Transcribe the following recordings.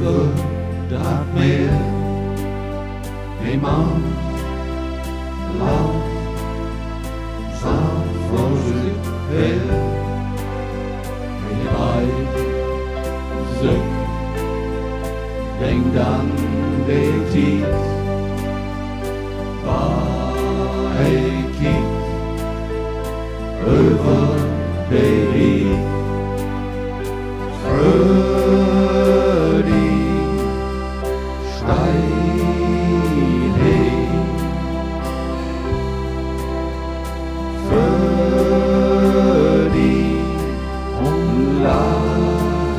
over dat meer. Een man langs zal voor zich her. En je wijst denk dan de tijd waar hij kiest over de Ried. Frödi steil heen, Frödi und Labian.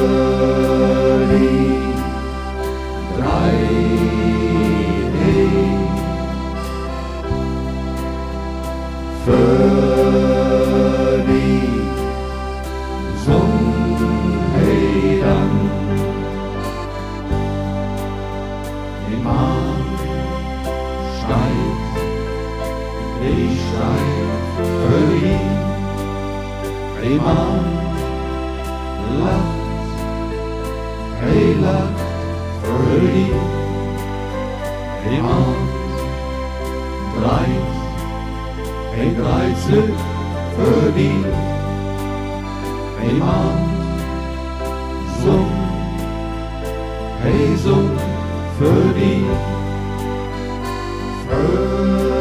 Frödi drei heen, Frödi sung hei dann. Ein Mann steigt, ich steig Frödi. Ein Mann lacht, hey lacht Frödi. Ein Mann dreist, hey dreist Frödi. Ein Mann sung, hey sung Frödi. Frödi